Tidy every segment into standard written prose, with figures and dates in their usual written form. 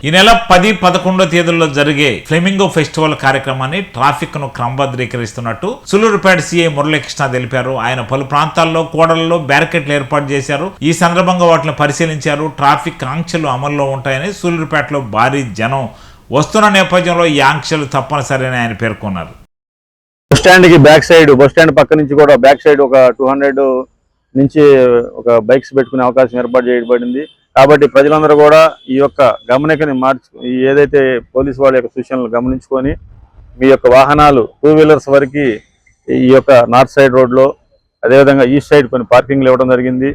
ఈ నెల 10-11 తేదీల్లో జరిగే ఫ్లెమింగో ఫెస్టివల్ కార్యక్రమాన్ని ట్రాఫిక్ ను క్రమబద్ధీకరిస్తున్నట్టు సూళ్లూరుపేట సీఐ మురళీకృష్ణ తెలిపారు. ఆయన పలు ప్రాంతాల్లో కూడళ్లలో బ్యారికేడ్లు ఏర్పాటు చేశారు. ఈ సందర్భంగా వాటిని పరిశీలించారు. ట్రాఫిక్ ఆంక్షలు అమల్లో ఉంటాయని, సూళ్లూరుపేటలో భారీ జనం వస్తున్న నేపథ్యంలో ఈ ఆంక్షలు తప్పనిసరి ఆయన పేర్కొన్నారు. బస్టాండ్ కి బ్యాక్ సైడ్, బస్టాండ్ పక్క నుంచి కూడా బ్యాక్ సైడ్ ఒక 200 నుంచి ఒక బైక్స్ పెట్టుకునే అవకాశం ఏర్పాటు చేయబడింది. కాబట్టి ప్రజలందరూ కూడా ఈ యొక్క గమనికని ఏదైతే పోలీసు వాళ్ళ యొక్క సూచనలు గమనించుకొని మీ యొక్క వాహనాలు 2 వీలర్స్ వరకు ఈ యొక్క నార్త్ సైడ్ రోడ్లో, అదేవిధంగా ఈస్ట్ సైడ్ కొన్ని పార్కింగ్లు ఇవ్వడం జరిగింది.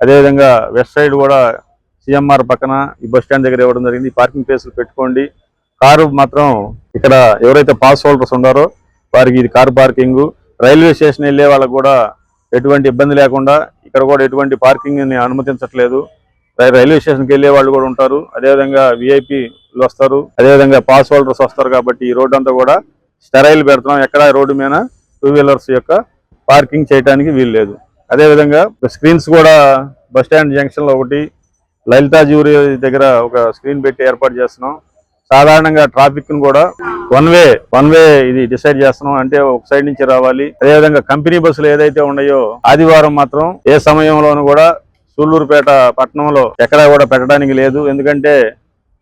అదేవిధంగా వెస్ట్ సైడ్ కూడా సిఎంఆర్ పక్కన ఈ బస్ స్టాండ్ దగ్గర ఇవ్వడం జరిగింది. పార్కింగ్ ప్లేసులు పెట్టుకోండి. కారు మాత్రం ఇక్కడ ఎవరైతే పాస్ హోల్డర్స్ ఉన్నారో వారికి ఇది కారు పార్కింగ్. రైల్వే స్టేషన్ వెళ్ళే వాళ్ళకు కూడా ఎటువంటి ఇబ్బంది లేకుండా ఇక్కడ కూడా ఎటువంటి పార్కింగ్ని అనుమతించట్లేదు. రైల్వే స్టేషన్కి వెళ్ళే వాళ్ళు కూడా ఉంటారు. అదేవిధంగా విఐపీలు వస్తారు, అదేవిధంగా పాస్ హోల్డర్స్ వస్తారు. కాబట్టి ఈ రోడ్డు అంతా కూడా స్టెరైల్ పెడుతున్నాం. ఎక్కడ రోడ్డు మీద 2 వీలర్స్ యొక్క పార్కింగ్ చేయడానికి వీలు లేదు. అదేవిధంగా స్క్రీన్స్ కూడా బస్ స్టాండ్ జంక్షన్ లో ఒకటి, లలితా జ్యూరీ దగ్గర ఒక స్క్రీన్ పెట్టి ఏర్పాటు చేస్తున్నాం. సాధారణంగా ట్రాఫిక్ ను కూడా వన్ వే ఇది డిసైడ్ చేస్తున్నాం. అంటే ఒక సైడ్ నుంచి రావాలి. అదేవిధంగా కంపెనీ బస్సులు ఏదైతే ఉన్నాయో ఆదివారం మాత్రం ఏ సమయంలోనూ కూడా సూళ్లూరుపేట పట్టణంలో ఎక్కడా కూడా పెట్టడానికి లేదు. ఎందుకంటే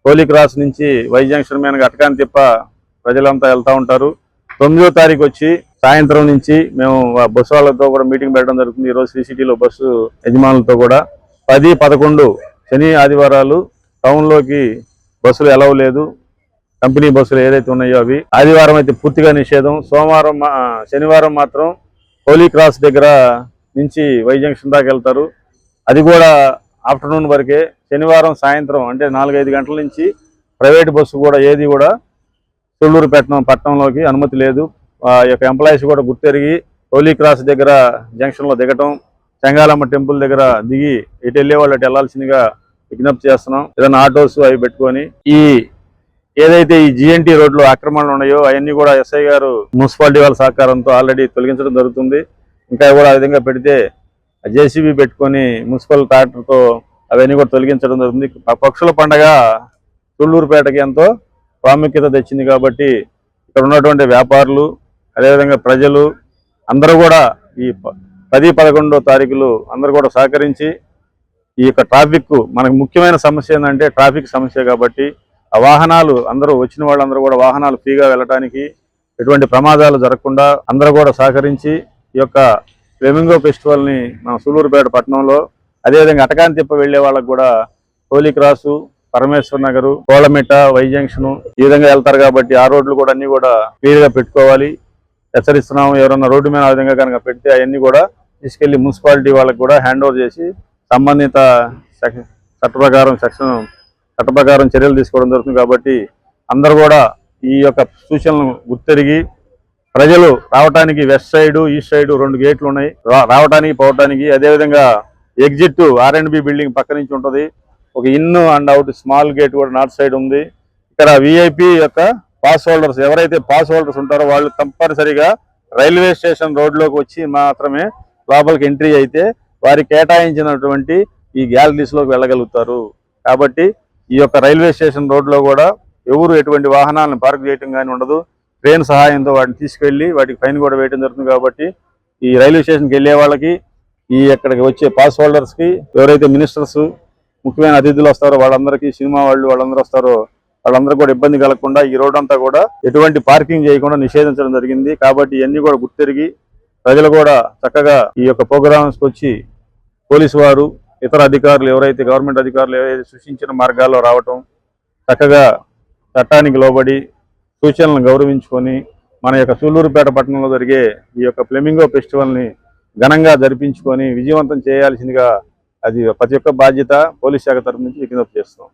హోలీ క్రాస్ నుంచి వై జంక్షన్ మీద అటకాని తిప్ప ప్రజలంతా వెళ్తూ ఉంటారు. 9వ తారీఖు వచ్చి సాయంత్రం నుంచి మేము బస్సు వాళ్ళతో కూడా మీటింగ్ పెట్టడం జరుగుతుంది. ఈరోజు సిసిటీలో బస్సు యజమానులతో కూడా 10-11 శని ఆదివారాలు టౌన్లోకి బస్సులు ఎలవ్ లేదు. కంపెనీ బస్సులు ఏదైతే ఉన్నాయో అవి ఆదివారం అయితే పూర్తిగా నిషేధం. శనివారం మాత్రం హోలీ క్రాస్ దగ్గర నుంచి వై జంక్షన్ దాకా వెళ్తారు. అది కూడా ఆఫ్టర్నూన్ వరకే. శనివారం సాయంత్రం అంటే 4-5 గంటల నుంచి ప్రైవేట్ బస్సు కూడా ఏది కూడా సూళ్లూరుపేట పట్టణంలోకి అనుమతి లేదు. ఆ యొక్క ఎంప్లాయీస్ కూడా గుర్తెరిగి హోలీ క్రాస్ దగ్గర జంక్షన్లో దిగటం, చెంగాలమ్మ టెంపుల్ దగ్గర దిగి ఇటు వెళ్ళే వాళ్ళు అటు వెళ్లాల్సిందిగా విజ్ఞప్తి చేస్తున్నాం. ఏదైనా ఆటోస్ అవి పెట్టుకొని ఏదైతే ఈ జిఎన్టీ రోడ్లు ఆక్రమణలు ఉన్నాయో అవన్నీ కూడా ఎస్ఐ గారు మున్సిపాలిటీ వాళ్ళ సహకారంతో ఆల్రెడీ తొలగించడం జరుగుతుంది. ఇంకా కూడా ఆ విధంగా పెడితే జేసీబీ పెట్టుకొని మున్సిపల్ ట్రాక్టర్తో అవన్నీ కూడా తొలగించడం జరుగుతుంది. పక్షుల పండగ సూళ్లూరుపేటకి ఎంతో ప్రాముఖ్యత తెచ్చింది. కాబట్టి ఇక్కడ ఉన్నటువంటి వ్యాపారులు, అదేవిధంగా ప్రజలు అందరూ కూడా ఈ 10-11 తారీఖులు అందరూ కూడా సహకరించి ఈ యొక్క ట్రాఫిక్ మనకు ముఖ్యమైన సమస్య ఏంటంటే ట్రాఫిక్ సమస్య. కాబట్టి ఆ వాహనాలు అందరూ వచ్చిన వాళ్ళందరూ కూడా వాహనాలు ఫ్రీగా వెళ్ళడానికి, ఎటువంటి ప్రమాదాలు జరగకుండా అందరూ కూడా సహకరించి ఈ యొక్క ఫ్లెమింగో ఫెస్టివల్ని మన సూళ్లూరుపేట పట్టణంలో, అదేవిధంగా అటకాని తిప్ప వెళ్లే వాళ్ళకు కూడా Holy Cross, Parameshwar Nagar, Kolamitta, Y junction ఈ విధంగా వెళ్తారు. కాబట్టి ఆ రోడ్లు కూడా అన్ని కూడా క్లియర్గా పెట్టుకోవాలి హెచ్చరిస్తున్నాము. ఎవరన్నా రోడ్డు మీద ఆ విధంగా కనుక పెడితే అవన్నీ కూడా తీసుకెళ్లి మున్సిపాలిటీ వాళ్ళకు కూడా హ్యాండ్ ఓవర్ చేసి సంబంధిత చట్ట ప్రకారం చర్యలు తీసుకోవడం జరుగుతుంది. కాబట్టి అందరూ కూడా ఈ యొక్క సూచనలను గుర్తెరిగి ప్రజలు రావడానికి వెస్ట్ సైడ్, ఈస్ట్ సైడ్ 2 గేట్లు ఉన్నాయి రావడానికి పోవడానికి. అదేవిధంగా ఎగ్జిట్ R&B బిల్డింగ్ పక్క నుంచి ఉంటుంది. ఒక in and out small gate కూడా నార్త్ సైడ్ ఉంది. ఇక్కడ విఐపి యొక్క పాస్ హోల్డర్స్ ఎవరైతే పాస్ హోల్డర్స్ ఉంటారో వాళ్ళు తప్పనిసరిగా రైల్వే స్టేషన్ రోడ్లోకి వచ్చి మాత్రమే లోపలికి ఎంట్రీ అయితే వారికి కేటాయించినటువంటి ఈ గ్యాలరీస్లోకి వెళ్ళగలుగుతారు. కాబట్టి ఈ యొక్క రైల్వే స్టేషన్ రోడ్లో కూడా ఎవరు ఎటువంటి వాహనాలను పార్క్ చేయడం కానీ ఉండదు. ట్రైన్ సహాయంతో వాటిని తీసుకెళ్లి వాటికి ఫైన్ కూడా వేయడం జరుగుతుంది. కాబట్టి ఈ రైల్వే స్టేషన్కి వెళ్ళే వాళ్ళకి, ఈ ఇక్కడికి వచ్చే పాస్ హోల్డర్స్కి, ఎవరైతే మినిస్టర్స్ ముఖ్యమైన అతిథులు వస్తారో వాళ్ళందరికీ, సినిమా వాళ్ళందరూ వస్తారో వాళ్ళందరూ కూడా ఇబ్బంది కలగకుండా ఈ రోడ్ అంతా కూడా ఎటువంటి పార్కింగ్ చేయకుండా నిషేధించడం జరిగింది. కాబట్టి ఇవన్నీ కూడా గుర్తెరిగి ప్రజలు కూడా చక్కగా ఈ యొక్క ప్రోగ్రామ్స్కి వచ్చి పోలీసు వారు, ఇతర అధికారులు ఎవరైతే గవర్నమెంట్ అధికారులు ఏవైతే సూచించిన మార్గాల్లో రావటం, చక్కగా చట్టానికి లోబడి సూచనలను గౌరవించుకొని మన యొక్క సూళ్లూరుపేట పట్టణంలో జరిగే ఈ యొక్క ఫ్లెమింగో ఫెస్టివల్ని ఘనంగా జరిపించుకొని విజయవంతం చేయాల్సిందిగా అది ప్రతి ఒక్క బాధ్యత పోలీస్ శాఖ తరఫు నుంచి విజ్ఞప్తి చేస్తాం.